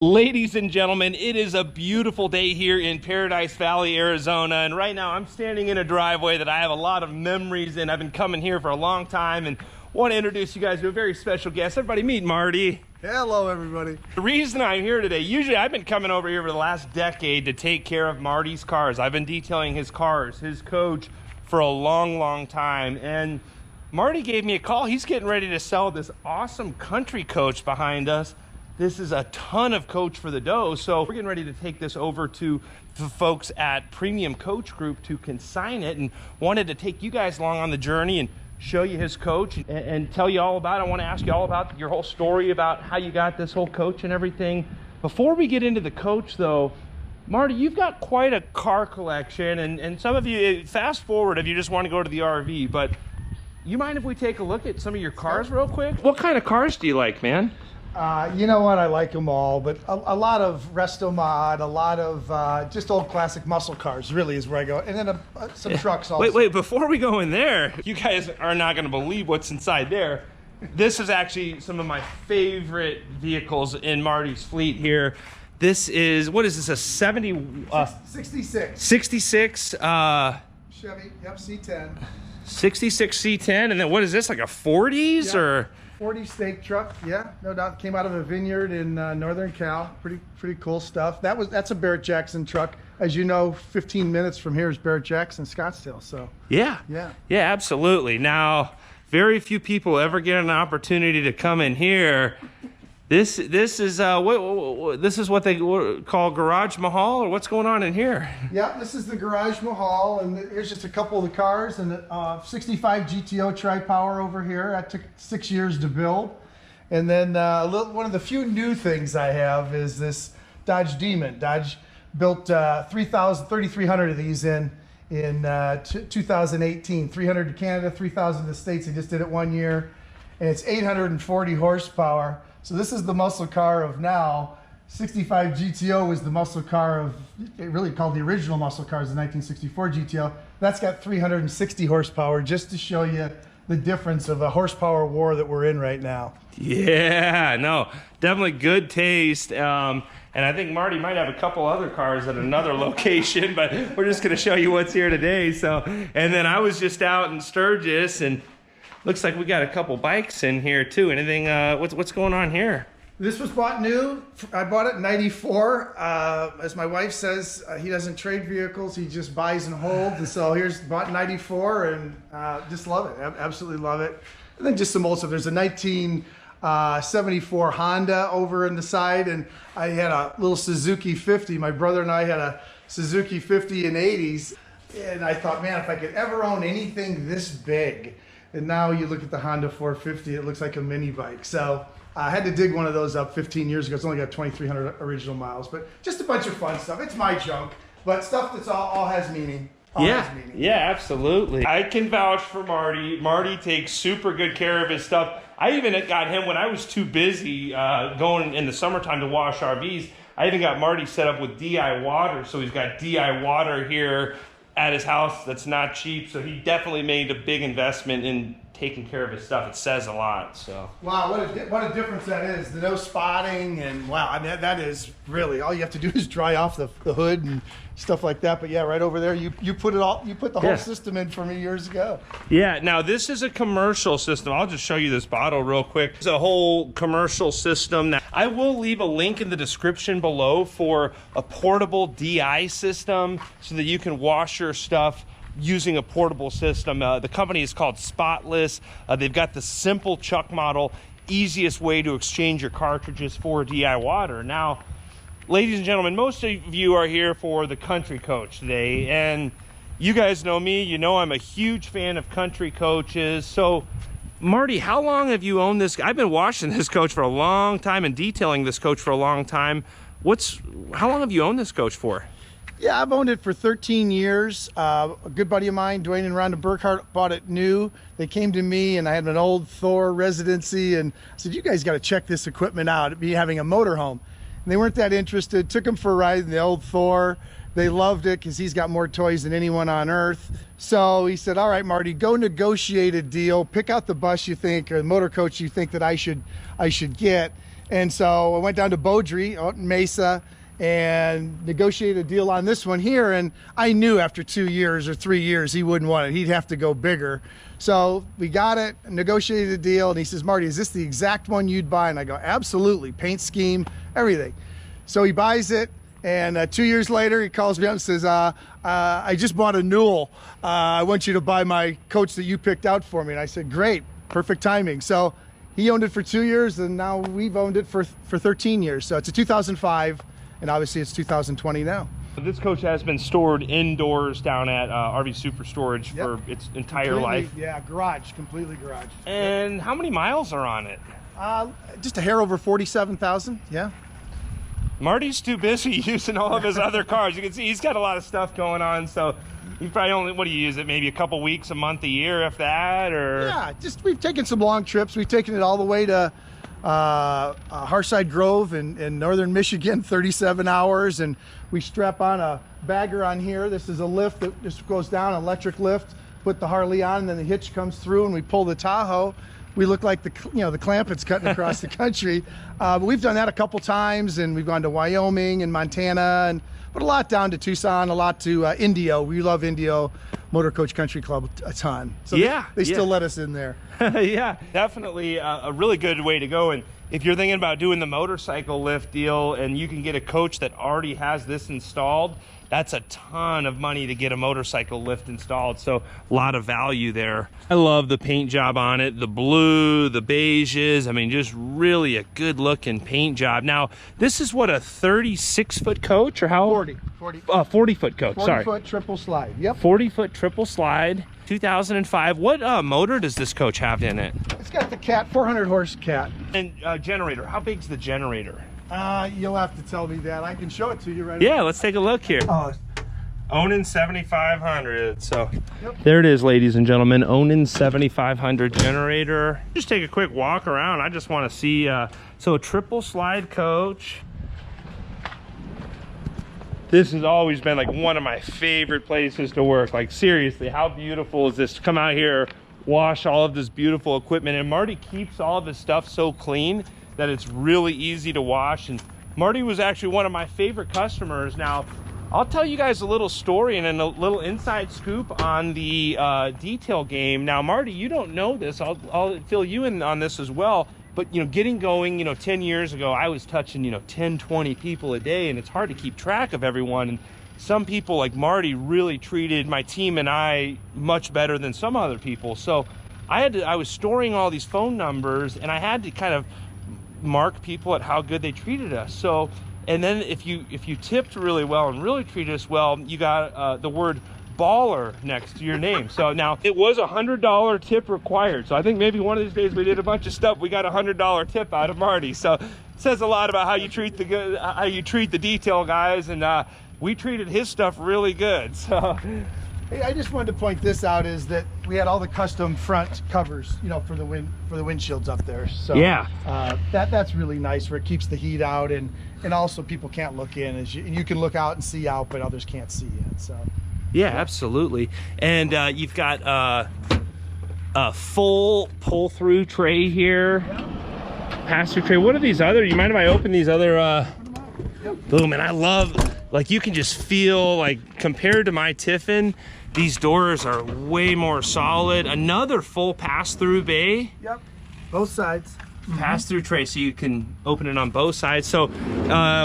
Ladies and gentlemen, it is a beautiful day here in Paradise Valley, Arizona, and right now I'm standing in a driveway that I have a lot of memories in. I've been coming here for a long time and want to introduce you guys to a very special guest. Everybody meet Marty. Hello, everybody. The reason I'm here today, usually I've been coming over here for the last decade to take care of Marty's cars. I've been detailing his cars, his coach, for a long time, and Marty gave me a call. He's getting ready to sell this awesome country coach behind us. This is a ton of coach for the dough, so we're getting ready to take this over to the folks at Premium Coach Group to consign it, and wanted to take you guys along on the journey and show you his coach and tell you all about it. I want to ask you all about your whole story about how you got this whole coach and everything. Before we get into the coach though, Marty, you've got quite a car collection, and some of you, fast forward if you just want to go to the RV, but you mind if we take a look at some of your cars real quick? What kind of cars do you like, man? You know what? I like them all, but a lot of resto mod, a lot of just old classic muscle cars really is where I go. And then some trucks also. Wait, before we go in there, you guys are not going to believe what's inside there. This is actually some of my favorite vehicles in Marty's fleet here. This is, what is this, a 66. 66, Chevy, yep, C10. 66 C10, and then what is this, like a 40s, Yep. or? 40 steak truck, yeah, no doubt. Came out of a vineyard in Northern Cal. Pretty cool stuff. That's a Barrett Jackson truck. As you know, 15 minutes from here is Barrett Jackson, Scottsdale. So Yeah, absolutely. Now, very few people ever get an opportunity to come in here. This is this is what they call Garage Mahal, or what's going on in here? Yeah, this is the Garage Mahal, and here's just a couple of the cars, and 65 GTO Tri-Power over here. That took 6 years to build. And then one of the few new things I have is this Dodge Demon. Dodge built 3,300 of these in 2018. 300 to Canada, 3,000 to the States. They just did it 1 year, and it's 840 horsepower. So this is the muscle car of now. 65 GTO was the muscle car of, it really called the original muscle cars, the 1964 GTO. That's got 360 horsepower, just to show you the difference of a horsepower war that we're in right now. Yeah, no, definitely good taste. And I think Marty might have a couple other cars at another location, but we're just going to show you what's here today. So, and then I was just out in Sturgis, and looks like we got a couple bikes in here too. Anything, what's going on here? This was bought new. I bought it in '94. As my wife says, he doesn't trade vehicles, he just buys and holds. And so here's bought in '94, and just love it. Absolutely love it. And then just some old stuff. There's a 1974 Honda over in the side, and I had a little Suzuki 50. My brother and I had a Suzuki 50 in '80s, and I thought, man, if I could ever own anything this big. And now you look at the Honda 450, it looks like a mini bike. So I had to dig one of those up 15 years ago. It's only got 2,300 original miles, but just a bunch of fun stuff. It's my junk, but stuff that's all has meaning. Yeah, absolutely. I can vouch for Marty. Marty takes super good care of his stuff. I even got him when I was too busy going in the summertime to wash RVs. I even got Marty set up with DI water, so he's got DI water here at his house. That's not cheap, so he definitely made a big investment in taking care of his stuff. It says a lot. So wow, what a difference that is. The no spotting, and wow, I mean, that is really all you have to do is dry off the hood and stuff like that. But yeah, right over there, you put the whole system in for me years ago. Yeah, now this is a commercial system. I'll just show you this bottle real quick. It's a whole commercial system. Now, I will leave a link in the description below for a portable DI system so that you can wash your stuff using a portable system. The company is called Spotless. They've got the simple chuck model, easiest way to exchange your cartridges for DI water. Now, ladies and gentlemen, most of you are here for the country coach today, and you guys know me. You know I'm a huge fan of country coaches. So, Marty, how long have you owned this? I've been washing this coach for a long time and detailing this coach for a long time. How long have you owned this coach for? Yeah, I've owned it for 13 years. A good buddy of mine, Dwayne and Rhonda Burkhart, bought it new. They came to me, and I had an old Thor residency, and I said, you guys got to check this equipment out. Me having a motorhome. And they weren't that interested. Took them for a ride in the old Thor, They loved it because he's got more toys than anyone on earth. So he said, all right, Marty, go negotiate a deal. Pick out the bus you think, or the motor coach you think that I should get. And so I went down to Beaudry out in Mesa and negotiated a deal on this one here. And I knew after 2 years or 3 years he wouldn't want it. He'd have to go bigger. So we got it, negotiated a deal, and he says, Marty, is this the exact one you'd buy? And I go, absolutely, paint scheme, everything. So he buys it, and 2 years later he calls me up and says, I just bought a Newell. I want you to buy my coach that you picked out for me. And I said, great, perfect timing. So he owned it for 2 years, and now we've owned it for 13 years. So it's a 2005, and obviously it's 2020 now. This coach has been stored indoors down at RV Super Storage for its entire life. Yeah, garage, completely garage. And how many miles are on it? Just a hair over 47,000, yeah. Marty's too busy using all of his other cars. You can see he's got a lot of stuff going on, so you probably only, what do you use it, maybe a couple weeks, a month, a year, if that, or? Yeah, just we've taken some long trips. We've taken it all the way to Harside Grove in northern Michigan, 37 hours, and we strap on a bagger on here. This is a lift that just goes down, an electric lift, put the Harley on, and then the hitch comes through and we pull the Tahoe. We look like the Clampetts cutting across the country. But we've done that a couple times, and we've gone to Wyoming and Montana, and but a lot down to Tucson, a lot to Indio. We love Indio Motor Coach Country Club a ton. So yeah, they still let us in there. Yeah, definitely a really good way to go. And if you're thinking about doing the motorcycle lift deal and you can get a coach that already has this installed, that's a ton of money to get a motorcycle lift installed. So a lot of value there. I love the paint job on it, the blue, the beiges. I mean, just really a good looking paint job. Now, this is what, a 36-foot coach, or how? 40 40-foot coach, 40 foot triple slide, yep. 40-foot triple slide, 2005. What motor does this coach have in it? It's got the Cat, 400 horse Cat. And generator, how big's the generator? You'll have to tell me that. I can show it to you right Yeah, now. let's take a look here. Onan 7500. So yep. There it is, ladies and gentlemen. Onan 7500 generator. Just take a quick walk around. I just want to see. So a triple slide coach. This has always been like one of my favorite places to work. Like seriously, how beautiful is this to come out here, wash all of this beautiful equipment? And Marty keeps all of his stuff so clean that it's really easy to wash. And Marty was actually one of my favorite customers. Now, I'll tell you guys a little story and a little inside scoop on the detail game. Now, Marty, you don't know this. I'll fill you in on this as well. But, getting going, 10 years ago, I was touching, 10, 20 people a day, and it's hard to keep track of everyone. And some people like Marty really treated my team and I much better than some other people. So I was storing all these phone numbers, and I had to kind of mark people at how good they treated us. So, and then if you tipped really well and really treated us well, you got the word baller next to your name. So now it was $100 tip required. So I think maybe one of these days we did a bunch of stuff, we got a $100 tip out of Marty. So it says a lot about how you treat the detail guys, and we treated his stuff really good. So hey, I just wanted to point this out, is that we had all the custom front covers, for the windshields up there. So yeah, that's really nice, where it keeps the heat out, and also people can't look in, and you can look out and see out, but others can't see in. So yeah, absolutely. And you've got a full pull-through tray here. Pass-through tray. What are these other? You mind if I open these other? Boom. And I love, like, you can just feel like, compared to my Tiffin, these doors are way more solid. Another full pass-through bay. Yep. Both sides. Pass-through tray, so you can open it on both sides. So,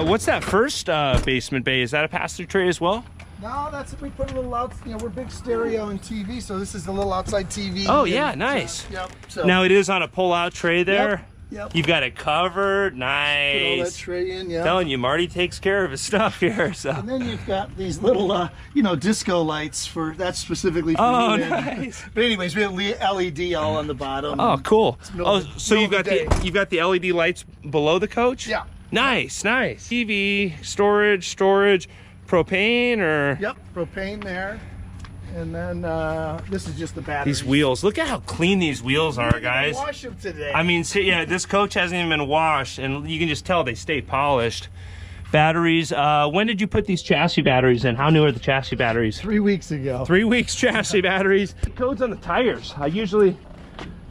what's that first basement bay? Is that a pass-through tray as well? No, we put a little out. We're big stereo and TV, so this is a little outside TV. Oh yeah, nice. Yep. So now it is on a pull-out tray there. Yep. You've got it covered. Nice. Put all that tray in. Yeah. Telling you, Marty takes care of his stuff here. So. And then you've got these little, disco lights that's specifically for Oh, you. nice. But anyways, we have LED all on the bottom. Oh, cool. Oh, so you've got the LED lights below the coach? Yeah. Nice, nice. TV, storage, propane, or? Yep, propane there. And then this is just the battery. These wheels. Look at how clean these wheels are, guys. Wash them today. I mean, yeah, this coach hasn't even been washed, and you can just tell they stay polished. batteries. When did you put these chassis batteries in? How new are the chassis batteries? 3 weeks ago. 3 weeks chassis batteries. Codes on the tires. I usually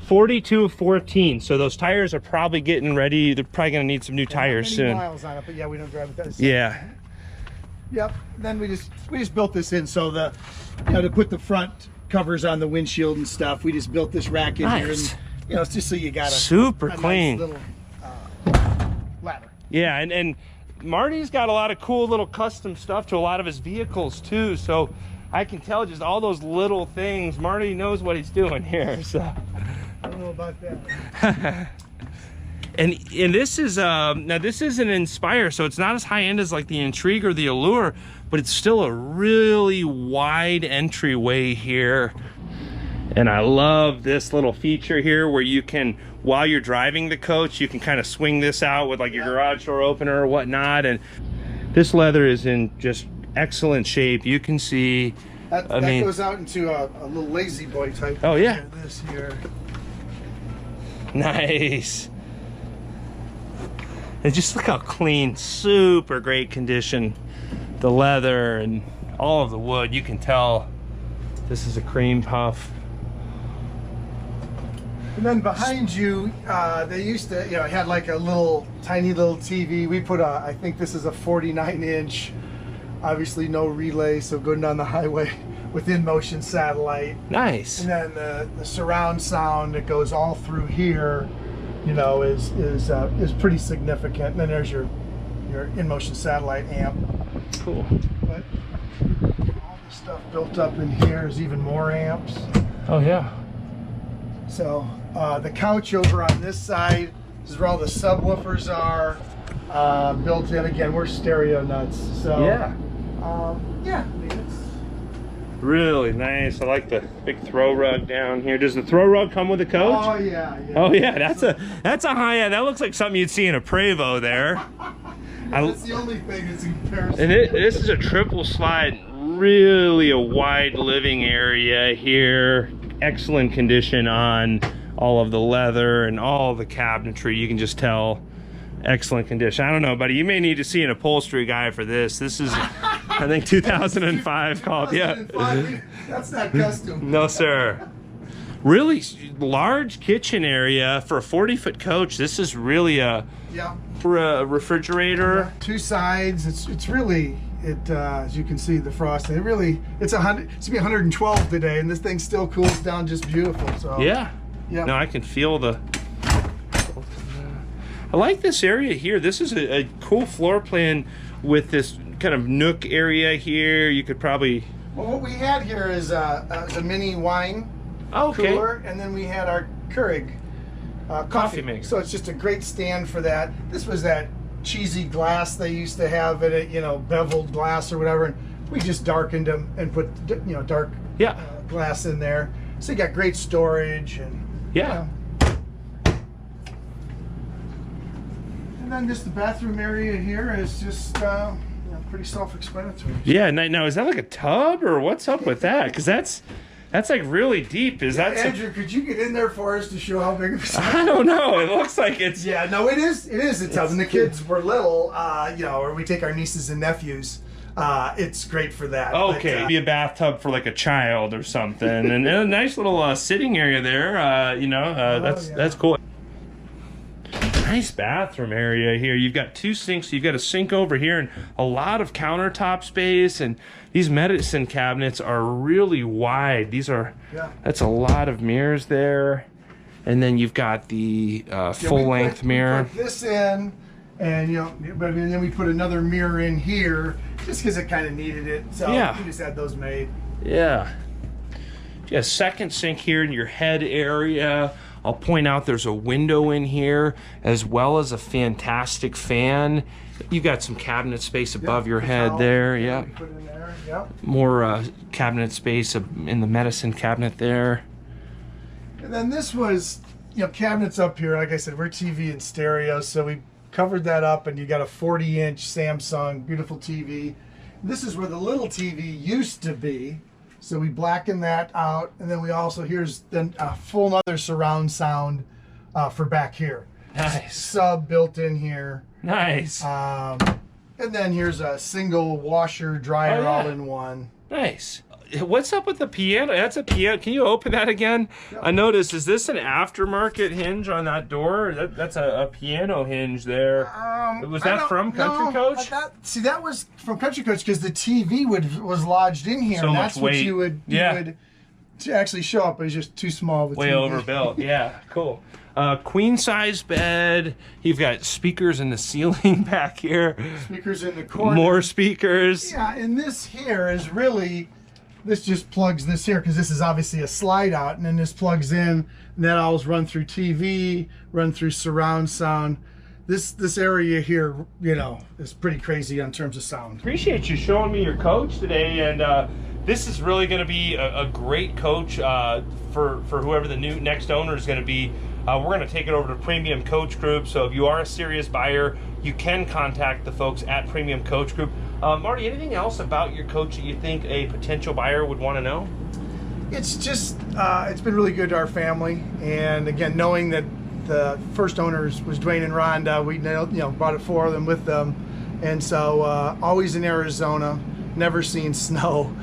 42 of 14. So those tires are probably getting ready. They're probably going to need some new tires not many soon. miles on it, but yeah, we don't drive it. That Yeah. Yep. Then we just built this in, so the to put the front covers on the windshield and stuff. We just built this rack in here, and it's just so you got super a clean nice little ladder. Yeah, and Marty's got a lot of cool little custom stuff to a lot of his vehicles too. So I can tell just all those little things. Marty knows what he's doing here. So I don't know about that. And this is now this is an Inspire, so it's not as high end as like the Intrigue or the Allure, but it's still a really wide entryway here. And I love this little feature here where you can, while you're driving the coach, you can kind of swing this out with like your garage door opener or whatnot. And this leather is in just excellent shape. You can see that goes out into a little lazy boy type. Oh yeah, this here. Nice. And just look how clean, super great condition. The leather and all of the wood, you can tell this is a cream puff. And then behind you, they used to, it had like a little, tiny little TV. We put I think this is a 49-inch, obviously no relay, so going down the highway with in-motion satellite. Nice. And then the surround sound that goes all through here, is pretty significant. And then there's your in-motion satellite amp. Cool. But all the stuff built up in here is even more amps. Oh yeah. So the couch over on this side, this is where all the subwoofers are built in. Again, we're stereo nuts. So yeah. Yeah. I mean, it's really nice. I like the big throw rug down here. Does the throw rug come with the coach? Oh yeah. Oh yeah. That's a high end. That looks like something you'd see in a Prevost there. That's the only thing that's in comparison. And this is a triple slide. Really a wide living area here. Excellent condition on all of the leather and all the cabinetry. You can just tell excellent condition. I don't know, buddy, you may need to see an upholstery guy for this. This is I think 2005 called. Yeah, that's not custom. No sir. Really large kitchen area for a 40-foot coach. This is really for a refrigerator. Two sides. It's really as you can see, the frosting. It's gonna be 112 today, and this thing still cools down just beautiful. So yeah. No, I can feel the. I like this area here. This is a cool floor plan with this kind of nook area here. You could probably. Well, what we had here is a mini wine cooler, and then we had our Keurig coffee mix. So it's just a great stand for that. This was that cheesy glass they used to have in it, beveled glass or whatever, and we just darkened them and put dark glass in there. So you got great storage and and then just the bathroom area here is just pretty self-explanatory. Yeah. Now is that like a tub or what's up with that? Because that's like really deep. Is that Andrew? Could you get in there for us to show how big of a size? I don't know. It looks like it's. Yeah, no, it is. It is a tub. When the kids were little, or we take our nieces and nephews, it's great for that. Okay, but, be a bathtub for like a child or something, and a nice little sitting area there. That's cool. Nice bathroom area here. You've got two sinks. You've got a sink over here and a lot of countertop space, and these medicine cabinets are really wide. That's a lot of mirrors there, and then you've got the full-length mirror. We put this in, and but then we put another mirror in here just because it kind of needed it. So we just had those made. Yeah. You got a second sink here in your head area. I'll point out there's a window in here as well as a fantastic fan. You've got some cabinet space above your head there. Yeah. Put in there. Yep. More cabinet space in the medicine cabinet there. And then this was, cabinets up here. Like I said, we're TV and stereo, so we covered that up, and you got a 40-inch Samsung, beautiful TV. This is where the little TV used to be. So we blackened that out, and then we also, here's then a full other surround sound for back here. Nice. Sub built in here. Nice. And And then here's a single washer dryer all in one. Nice. What's up with the piano? That's a piano. Can you open that again? Yep. I noticed, is this an aftermarket hinge on that door? That's a piano hinge there. Was that from Country Coach? That was from Country Coach because the TV was lodged in here. So and much that's weight. What you would to actually show up. It was just too small. Way TV. Overbuilt. Yeah, cool. Queen size bed. You've got speakers in the ceiling back here. Speakers in the corner. More speakers. Yeah, and this here is really... This just plugs this here because this is obviously a slide out, and then this plugs in, and that always run through TV, run through surround sound. This area here, you know, is pretty crazy in terms of sound. Appreciate you showing me your coach today, and this is really going to be a great coach for whoever the next owner is going to be. We're going to take it over to Premium Coach Group, so if you are a serious buyer, you can contact the folks at Premium Coach Group. Marty, anything else about your coach that you think a potential buyer would want to know? It's just, it's been really good to our family, and again, knowing that the first owners was Dwayne and Rhonda, we brought it for them with them, and so always in Arizona, never seen snow.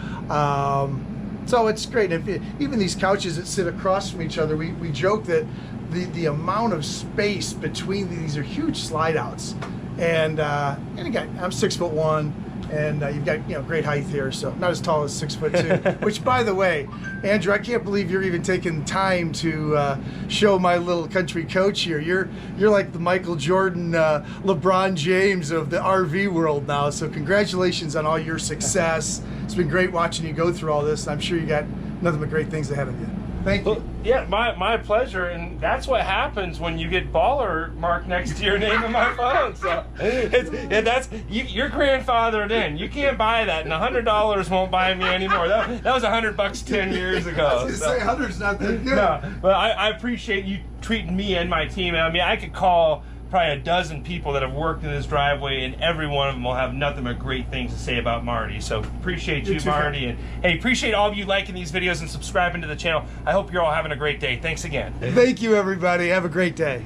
So it's great. Even these couches that sit across from each other, we joke that the amount of space between these are huge slide outs, and again, I'm 6'1", and you've got great height here, so not as tall as 6'2". Which, by the way, Andrew, I can't believe you're even taking time to show my little country coach here. You're like the Michael Jordan, LeBron James of the RV world now. So congratulations on all your success. It's been great watching you go through all this. I'm sure you got nothing but great things ahead of you. Thank you. Well, yeah, my pleasure, and that's what happens when you get baller marked next to your name on my phone. So that's you're grandfathered in. You can't buy that, and $100 won't buy me anymore. That was $100 10 years ago. I was gonna say 100's not that good. No, but I appreciate you treating me and my team. I mean, I could call probably a dozen people that have worked in this driveway, and every one of them will have nothing but great things to say about Marty. So appreciate you, Marty. And hey, appreciate all of you liking these videos and subscribing to the channel. I hope you're all having a great day. Thanks again. Thank you, everybody. Have a great day.